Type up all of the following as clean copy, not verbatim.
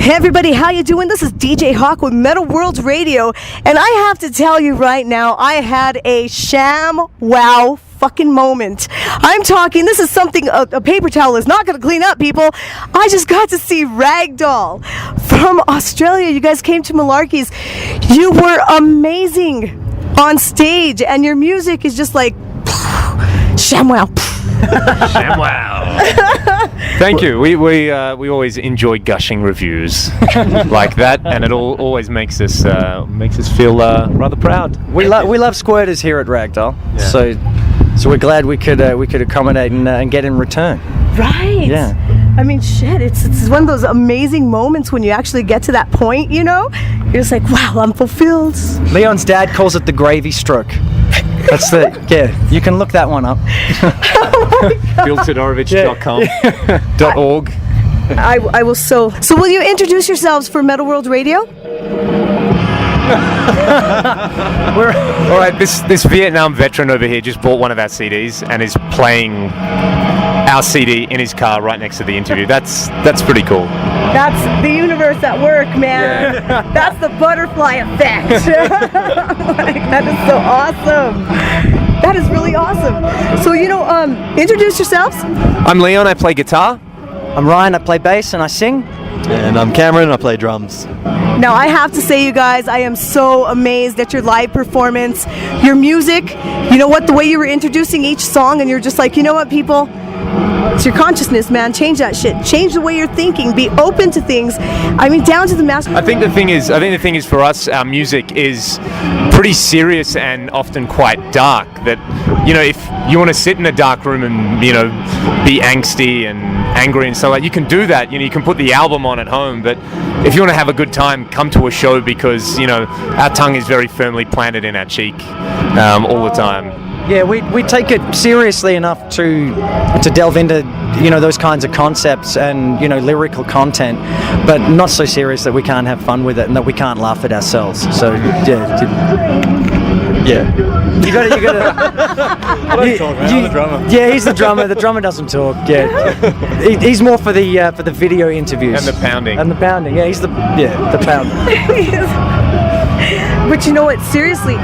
Hey everybody, how you doing? This is DJ Hawk with Metal World Radio, and I have to tell you right now, I had a sham wow fucking moment. I'm talking, this is something a paper towel is not going to clean up, people. I just got to see Ragdoll from Australia. You guys came to Malarkey's. You were amazing on stage, and your music is just like sham wow. Sham wow. Thank you. We always enjoy gushing reviews like that, and it always makes us feel rather proud. We love squirters here at Ragdoll, so we're glad we could accommodate and get in return. Right. Yeah. I mean, shit. It's one of those amazing moments when you actually get to that point. You know, you're just like, wow, I'm fulfilled. Leon's dad calls it the gravy stroke. That's you can look that one up. BillTodorovich.com.org. I will so will you introduce yourselves for Metal World Radio? All right, this Vietnam veteran over here just bought one of our CDs and is playing our CD in his car right next to the interview. That's pretty cool. That's the universe at work, man. Yeah. That's the butterfly effect. Like, that is so awesome. That is really awesome. So, introduce yourselves. I'm Leon, I play guitar. I'm Ryan, I play bass and I sing. And I'm Cameron, I play drums. Now, I have to say, you guys, I am so amazed at your live performance, your music. You know what, the way you were introducing each song, and you're just like, you know what, people? It's your consciousness, man. Change that shit. Change the way you're thinking. Be open to things. I mean, down to the master. I think the thing is for us, our music is pretty serious and often quite dark. That, if you want to sit in a dark room and, be angsty and angry and stuff like that, you can do that. You can put the album on at home, but if you want to have a good time, come to a show because, our tongue is very firmly planted in our cheek all the time. Yeah, we take it seriously enough to delve into those kinds of concepts and lyrical content, but not so serious that we can't have fun with it and that we can't laugh at ourselves. So yeah. You got to. The drummer. Yeah, he's the drummer. The drummer doesn't talk. Yeah, he's more for the video interviews and the pounding. Yeah, he's the pounder. But you know what? Seriously,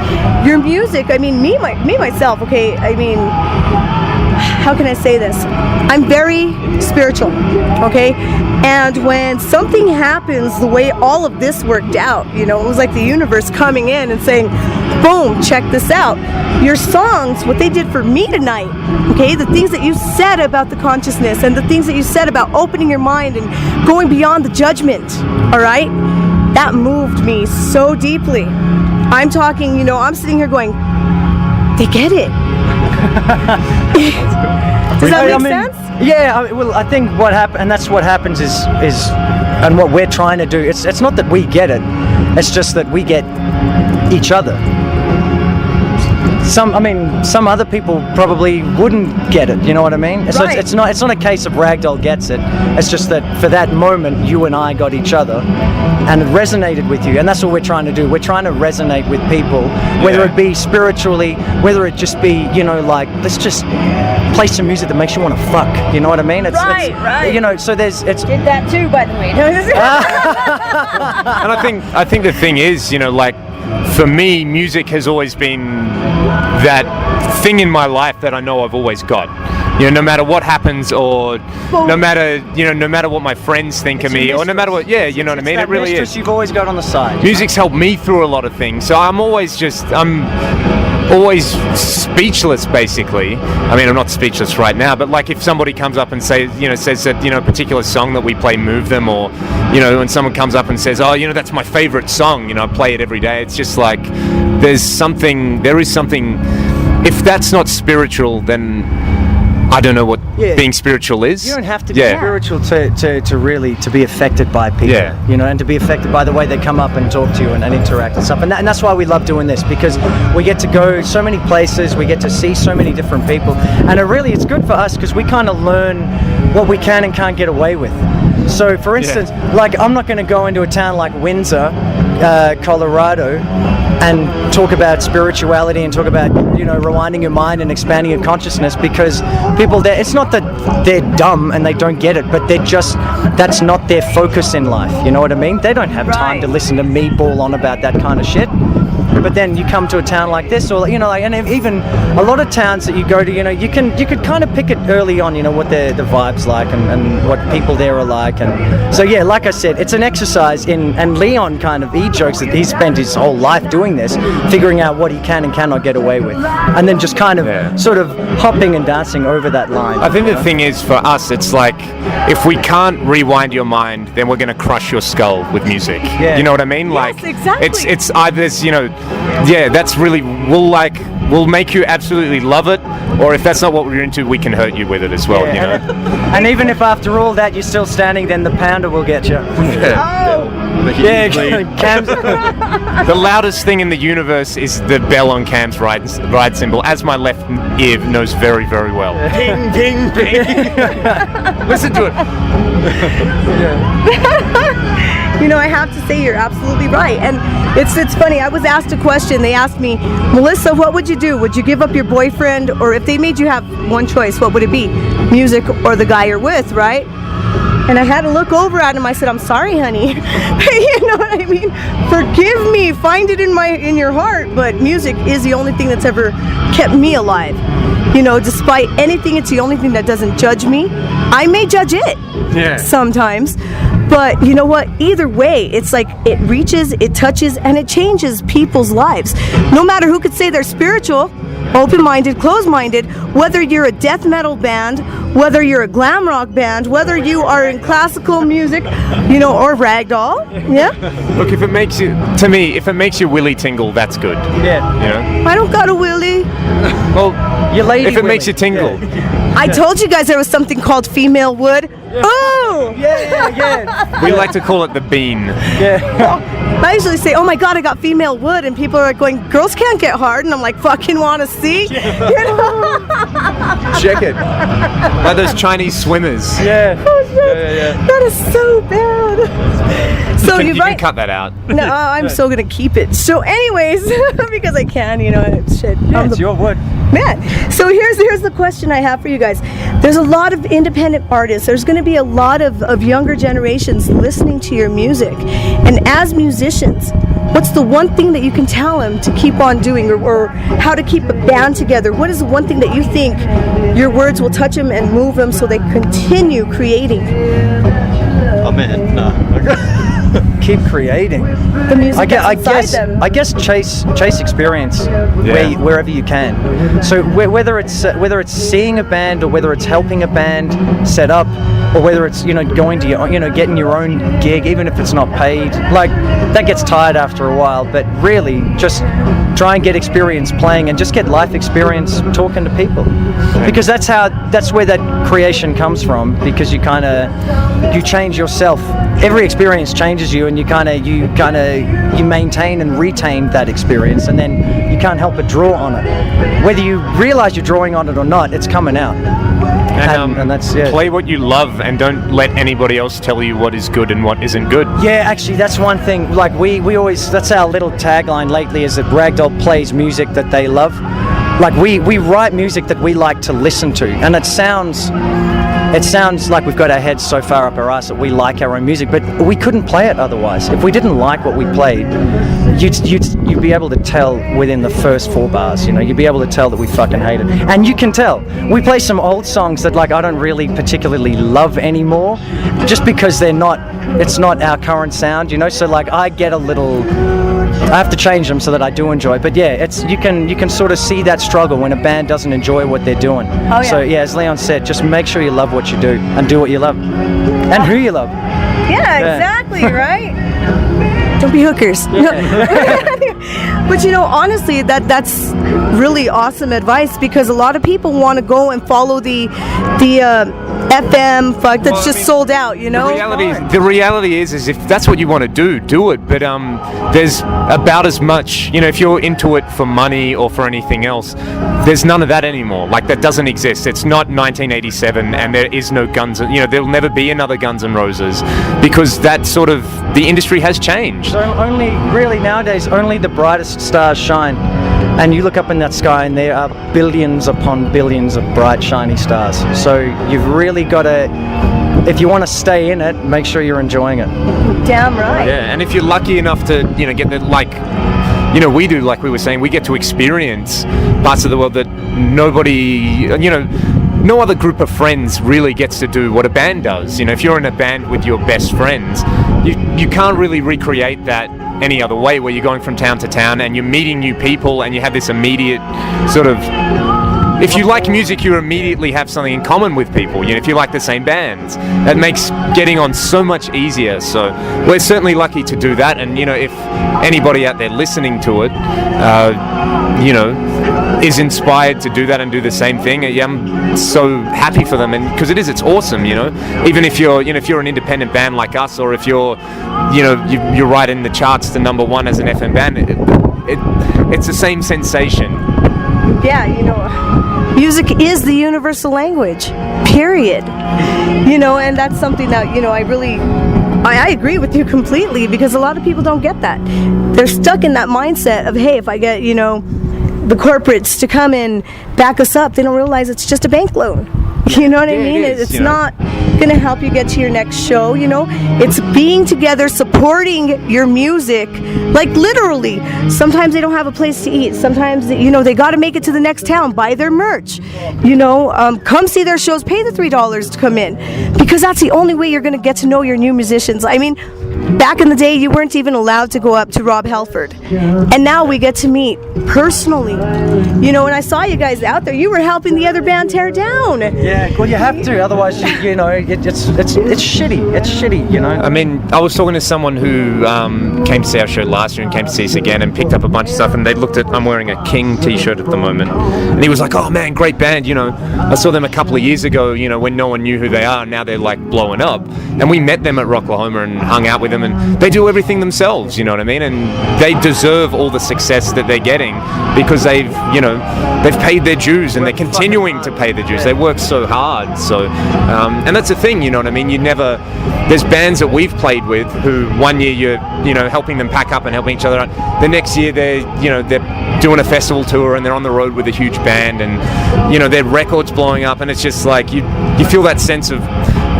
your music. I mean, me myself. Okay. I mean, how can I say this? I'm very spiritual. Okay. And when something happens, the way all of this worked out, it was like the universe coming in and saying, boom, check this out. Your songs, what they did for me tonight, okay, the things that you said about the consciousness and the things that you said about opening your mind and going beyond the judgment, all right, that moved me so deeply. I'm talking, I'm sitting here going, they get it. Does that make sense? Yeah, I think what happens, and that's what happens is, and what we're trying to do. It's not that we get it; it's just that we get each other. Some other people probably wouldn't get it. You know what I mean? So right. It's not a case of Ragdoll gets it. It's just that for that moment, you and I got each other, and it resonated with you. And that's what we're trying to do. We're trying to resonate with people, whether it be spiritually, whether it just be, let's just play some music that makes you want to fuck. You know what I mean? It's, right. So there's. Did that too, by the way. And I think the thing is, for me, music has always been that thing in my life that I know I've always got. No matter what happens, or no matter what my friends think of me, or no matter what, you know what I mean? It really is. You've always got on the side. Music's helped me through a lot of things, so I'm always speechless, basically. I mean, I'm not speechless right now, but like if somebody comes up and says that, a particular song that we play moved them, or, when someone comes up and says, oh, that's my favorite song, I play it every day. It's just like, there is something, if that's not spiritual, then I don't know what being spiritual is. You don't have to be spiritual to really be affected by people, and to be affected by the way they come up and talk to you and interact and stuff. And that's why we love doing this, because we get to go so many places, we get to see so many different people, and it's good for us because we kind of learn what we can and can't get away with. So, for instance, like I'm not going to go into a town like Windsor, Colorado, and talk about spirituality and talk about, rewinding your mind and expanding your consciousness, because people there, it's not that they're dumb and they don't get it, but they're just that's not their focus in life. You know what I mean? They don't have time to listen to me bawl on about that kind of shit. But then you come to a town like this, or and even a lot of towns that you go to, you could kind of pick it early on, what the vibe's like and what people there are like, and so yeah, like I said, it's an exercise in, and Leon he jokes that he spent his whole life doing this, figuring out what he can and cannot get away with, and then just kind of sort of hopping and dancing over that line. I think the thing is for us, it's like if we can't rewind your mind, then we're going to crush your skull with music. Yeah. You know what I mean? Yes, like exactly. it's either that's really we'll make you absolutely love it, or if that's not what we're into, we can hurt you with it as well. And even if after all that you're still standing, then the pounder will get you. Cam's The loudest thing in the universe is the bell on Cam's ride cymbal, as my left ear knows very, very well. Ding, ding, ding. Listen to it. I have to say you're absolutely right. And it's funny, I was asked a question. They asked me, Melissa, what would you do? Would you give up your boyfriend, or if they made you have one choice, what would it be? Music or the guy you're with, right? And I had to look over at him. I said, I'm sorry, honey. You know what I mean? Forgive me. Find it in your heart. But music is the only thing that's ever kept me alive. Despite anything, it's the only thing that doesn't judge me. I may judge it sometimes. But you know what? Either way, it's like it reaches, it touches, and it changes people's lives. No matter who could say they're spiritual, open-minded, closed-minded, whether you're a death metal band, whether you're a glam rock band, whether you are in classical music, or ragdoll. Yeah. Look, if it makes you willy tingle, that's good. Yeah. I don't got a willy. Well, your lady if it makes you tingle. I told you guys there was something called female wood. Oh! Yeah. We like to call it the bean. Yeah. I usually say, oh my God, I got female wood, and people are going, girls can't get hard, and I'm like, fucking want to see? Check it. Like those Chinese swimmers. Yeah. Oh, shit. That is so bad. So you right. can cut that out. No, I'm still gonna keep it. So, anyways, because I can, shit. Yeah, it's your wood. Man, so here's the question I have for you guys. There's a lot of independent artists. There's going to be a lot of younger generations listening to your music. And as musicians, what's the one thing that you can tell them to keep on doing, or how to keep a band together? What is the one thing that you think your words will touch them and move them so they continue creating Oh man, no. Keep creating. the music that's inside them? I guess chase experience wherever you can. So whether it's seeing a band, or whether it's helping a band set up, or whether it's going to getting your own gig, even if it's not paid, like that gets tired after a while. But really, just try and get experience playing, and just get life experience talking to people, because that's where that creation comes from. Because you change yourself. Every experience changes you, and you maintain and retain that experience, and then you can't help but draw on it. Whether you realize you're drawing on it or not, it's coming out. And that's play what you love, and don't let anybody else tell you what is good and what isn't good. Yeah, actually, that's one thing. Like we always, that's our little tagline lately, is that Ragdoll plays music that they love. Like we write music that we like to listen to, and it sounds like we've got our heads so far up our ass that we like our own music, but we couldn't play it otherwise. If we didn't like what we played, you'd be able to tell within the first 4 bars. You'd be able to tell that we fucking hate it, and you can tell. We play some old songs that I don't really particularly love anymore, just because it's not our current sound. So I get a little. I have to change them so that I do enjoy. But yeah, you can sort of see that struggle when a band doesn't enjoy what they're doing. Oh, yeah. So yeah, as Leon said, just make sure you love what you do, and do what you love, and who you love. Yeah, exactly, right? Don't be hookers. But honestly, that's really awesome advice, because a lot of people want to go and follow the FM fuck that's sold out, The reality is if that's what you want to do it. But there's about as much, if you're into it for money or for anything else, there's none of that anymore. Like, that doesn't exist. It's not 1987, and there is no Guns. There'll never be another Guns N' Roses, because that sort of the industry has changed. So really nowadays, only the brightest stars shine. And you look up in that sky, and there are billions upon billions of bright, shiny stars. So you've really got to if you want to stay in it, make sure you're enjoying it. Damn right. Yeah, and if you're lucky enough to, get the, we do, like we were saying, we get to experience parts of the world that nobody, no other group of friends really gets to do what a band does. If you're in a band with your best friends, you can't really recreate that any other way, where you're going from town to town and you're meeting new people and you have this immediate sort of, if you like music, you immediately have something in common with people. If you like the same bands, that makes getting on so much easier. So we're certainly lucky to do that. And if anybody out there listening to it, is inspired to do that and do the same thing, I'm so happy for them. And because it's awesome. Even if you're an independent band like us, or if you're right in the charts to #1 as an FM band, it's the same sensation. Yeah, music is the universal language, period. And that's something that, I agree with you completely, because a lot of people don't get that. They're stuck in that mindset of, hey, if I get, the corporates to come and back us up, they don't realize it's just a bank loan. You know what I mean? It's not going to help you get to your next show. It's being together, supporting your music, like literally. Sometimes they don't have a place to eat. Sometimes they got to make it to the next town, buy their merch, come see their shows, pay the $3 to come in, because that's the only way you're going to get to know your new musicians. I mean, back in the day, you weren't even allowed to go up to Rob Halford, and now we get to meet personally. When I saw you guys out there, you were helping the other band tear down. Yeah, well, you have to, otherwise, it's shitty. It's shitty, I mean, I was talking to someone who came to see our show last year and came to see us again and picked up a bunch of stuff, and they looked at, I'm wearing a King t-shirt at the moment, and he was like, oh man, great band, I saw them a couple of years ago, when no one knew who they are, and now they're like blowing up, and we met them at Rocklahoma and hung out with them, and they do everything themselves, you know what I mean, and they deserve all the success that they're getting, because they've paid their dues, and they're continuing to pay their dues. They work so hard, so and that's the thing, you know what I mean, there's bands that we've played with who one year you're helping them pack up and helping each other out, the next year they're doing a festival tour and they're on the road with a huge band, and their records blowing up, and it's just like you feel that sense of,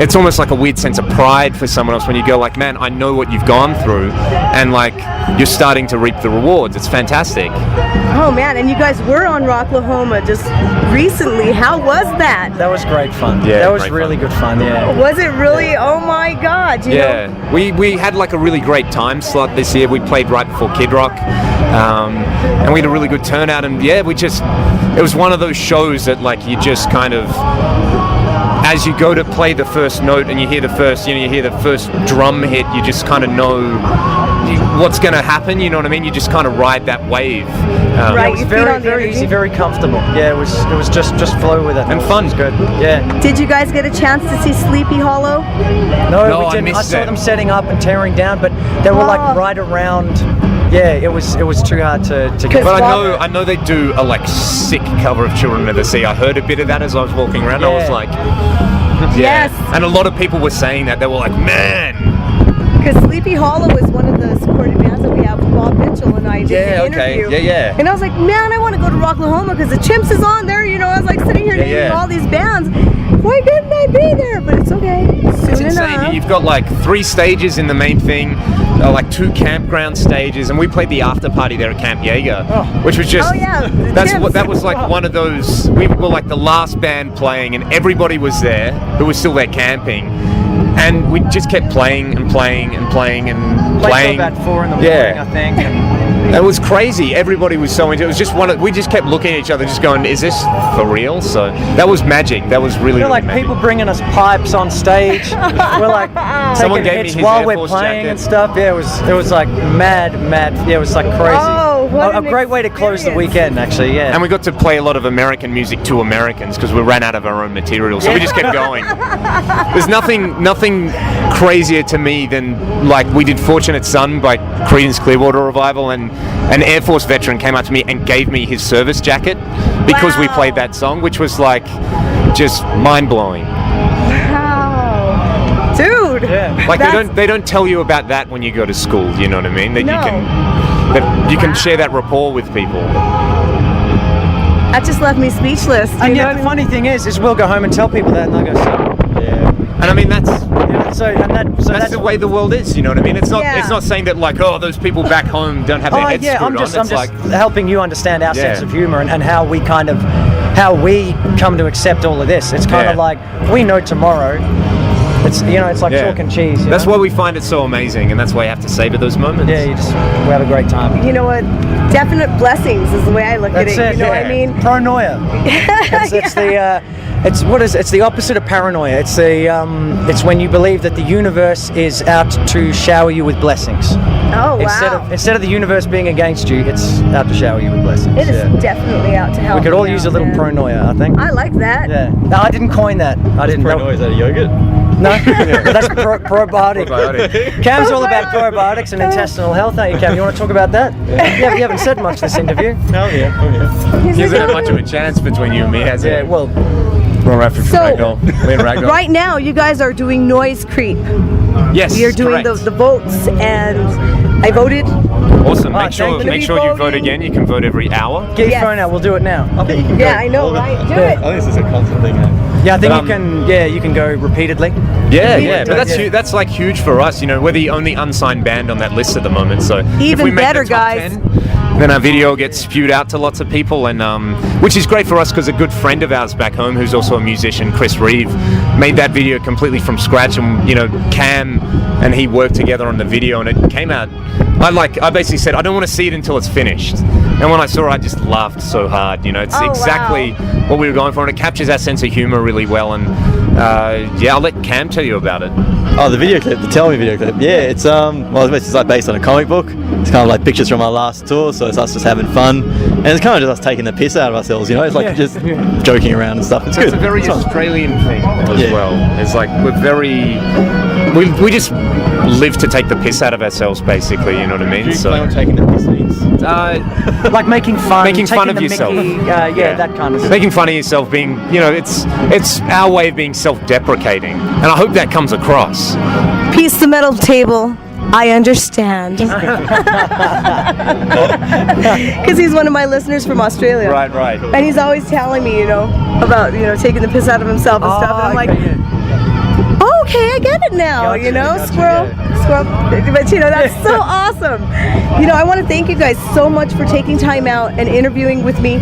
it's almost like a weird sense of pride for someone else when you go like, man, I know what you've gone through, and like you're starting to reap the rewards. It's fantastic. Oh man, and you guys were on Rocklahoma just recently. How was that? That was great fun. Yeah, that was really good fun. Yeah. Was it really? Oh my God. You know? We had like a really great time slot this year. We played right before Kid Rock, and we had a really good turnout. And it was one of those shows that like you just kind of, as you go to play the first note and you hear the first drum hit, you just kind of know what's going to happen, you know what I mean? You just kind of ride that wave. Right, it was very easy, very comfortable. Yeah, it was just flow with it. And fun. It was good. Yeah. Did you guys get a chance to see Sleepy Hollow? No, we didn't. I saw them setting up and tearing down, but they were like right around. Yeah, it was too hard to get. But I know they do a like sick cover of Children of the Sea. I heard a bit of that as I was walking around. I was like, Yes. And a lot of people were saying that. They were like, man. Because Sleepy Hollow is one of the supporting bands that we have. Bob Mitchell and I did the interview. Yeah. And I was like, man, I want to go to Rocklahoma because the Chimps is on there. I was like sitting here naming all these bands. Why couldn't I be there? But it's okay. It's insane. You've got like 3 stages in the main thing, like 2 campground stages, and we played the after party there at Camp Jaeger, which was just that was like one of those. We were like the last band playing, and everybody was there who was still there camping, and we just kept playing and playing and playing and playing. Till about 4 in the morning, I think. And it was crazy. Everybody was so into it. It was just we just kept looking at each other, just going, "Is this for real?" So that was magic. That was really, like magic. People bringing us pipes on stage. We're like someone taking gave me hits his while Air we're Force playing jacket. and stuff. Yeah, it was like mad. Yeah, it was like crazy. Oh, what a an great way to close the weekend, actually. Yeah. And we got to play a lot of American music to Americans because we ran out of our own material, so we just kept going. There's nothing crazier to me than like we did "Fortunate Son" by Creedence Clearwater Revival, and an Air Force veteran came up to me and gave me his service jacket because we played that song, which was like just mind-blowing. Wow, dude. Yeah. Like they don't tell you about that when you go to school. You know what I mean? That you can share that rapport with people. That just left me speechless. And yet the funny thing is we'll go home and tell people that, and they'll go, "So, yeah." And I mean, that's that's the way the world is. You know what I mean? It's not. Yeah. It's not saying that like, oh, those people back home don't have their heads screwed I'm just on. It's helping you understand our Yeah. sense of humor and how we come to accept all of this. It's kind of Yeah. like we know tomorrow. It's it's like Yeah. chalk and cheese. That's why we find it so amazing, and that's why you have to savor those moments. Yeah, we have a great time. You know what? Definite blessings is the way I look That's at it. it. You know what I yeah. mean? Paranoia. It's the opposite of paranoia. It's when you believe that the universe is out to shower you with blessings. Oh wow! Instead of the universe being against you, it's out to shower you with blessings. It is definitely out to help. We could all me use out, a little man. paranoia, I think. I like that. Yeah. No, I didn't coin that. I didn't. Paranoia, is that a yogurt? No, that's probiotic. Probiotic. Cam's all about probiotics and intestinal health, aren't you, Cam? You want to talk about that? Yeah. You haven't said much this interview. Oh yeah. He's He hasn't like, had much of a chance between you and me, has Yeah, it? well, We're rapping So- Ragdoll. Me and Ragdoll. right now, you guys are doing noise creep. Yes. You're doing correct. the votes, and I voted. Awesome. Oh, Make sure thank you. make sure you vote again. You can vote every hour. get your Yes. phone out. We'll do it now. Okay, you can Yeah, go I know, all the- right? Do Yeah. it. I think this is a constant thing. Yeah, I think But, you can. Yeah, you can go repeatedly. Yeah, We yeah, would but do that's it. that's like huge for us. You know, we're the only unsigned band on that list at the moment. So if Even we make better, the top guys. 10, then our video gets spewed out to lots of people, and which is great for us because a good friend of ours back home, who's also a musician, Chris Reeve, made that video completely from scratch. And you know, Cam and he worked together on the video, and it came out. I basically said I don't want to see it until it's finished. And when I saw it, I just laughed so hard. You know, it's Oh, exactly what we were going for, and it captures our sense of humor really well. And yeah, I'll let Cam tell you about it. Oh, the video clip, the Tell Me video clip. Yeah, it's it's like based on a comic book. It's kind of like pictures from our last tour, so it's us just having fun, and it's kind of just us taking the piss out of ourselves. You know, it's like just joking around and stuff. It's So good. it's a very It's fun. Australian thing as Yeah. well. It's like we're very, we just live to take the piss out of ourselves, basically. You know what I mean? You So plan on taking the piss means. Like making fun, Making fun taking of the yourself. Mickey, yeah, that kind of stuff. making fun of yourself, being, you know, it's our way of being self-deprecating, and I hope that comes across. Piece the metal table. I understand. Because he's one of my listeners from Australia. Right. And he's always telling me, you know, about, you know, taking the piss out of himself and stuff. And I'm like, oh, okay, I get it now, Gotcha, you know, gotcha, squirrel. But, you know, that's so awesome. You know, I want to thank you guys so much for taking time out and interviewing with me.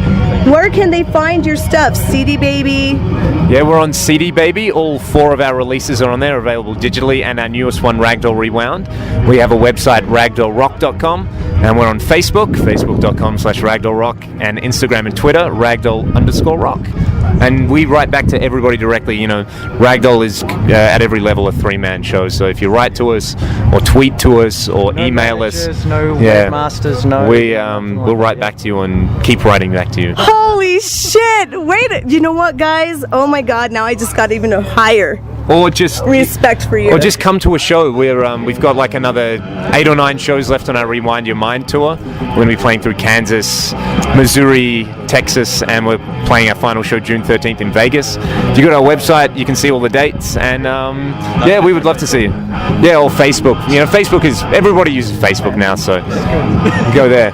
Where can they find your stuff? CD Baby? Yeah, we're on CD Baby. All 4 of our releases are on there, available digitally, and our newest one, Ragdoll Rewound. We have a website, ragdollrock.com, and we're on Facebook, facebook.com/ragdollrock, and Instagram and Twitter, ragdoll_rock. And we write back to everybody directly. You know, Ragdoll is at every level a 3-man show, so if you write to us, or tweet to us, or No email us, managers, no yeah, webmasters, no. we'll write back to you and keep writing back to you. Holy shit! Wait, you know what, guys? Oh my God! Now I just got even a higher Or just respect for you. Or just come to a show. We've got like another 8 or 9 shows left on our Rewind Your Mind tour. We're going to be playing through Kansas, Missouri, Texas, and we're playing our final show June 13th in Vegas. If you go to our website, you can see all the dates, and yeah, we would love to see you. Yeah, or Facebook. You know, Facebook is, everybody uses Facebook now, so go there.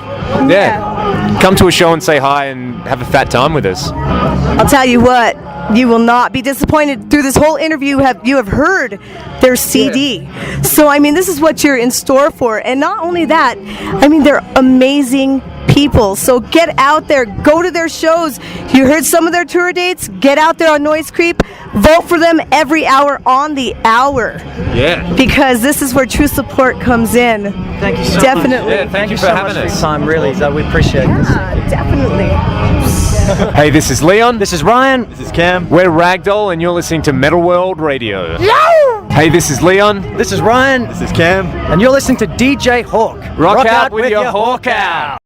Yeah. Come to a show and say hi and have a fat time with us. I'll tell you what, you will not be disappointed. Through this whole interview, you have heard their CD. So, I mean, this is what you're in store for. And not only that, I mean, they're amazing people. So get out there, go to their shows. You heard some of their tour dates. Get out there on Noise Creep. Vote for them every hour on the hour. Yeah. Because this is where true support comes in. Thank you so Definitely. much. Yeah, thank you for so having much us. your time, really. We appreciate this. Yeah, definitely. Hey, this is Leon. This is Ryan. This is Cam. We're Ragdoll, and you're listening to Metal World Radio. Hey, this is Leon. This is Ryan. This is Cam. And you're listening to DJ Hawk. Rock out with your hawk out.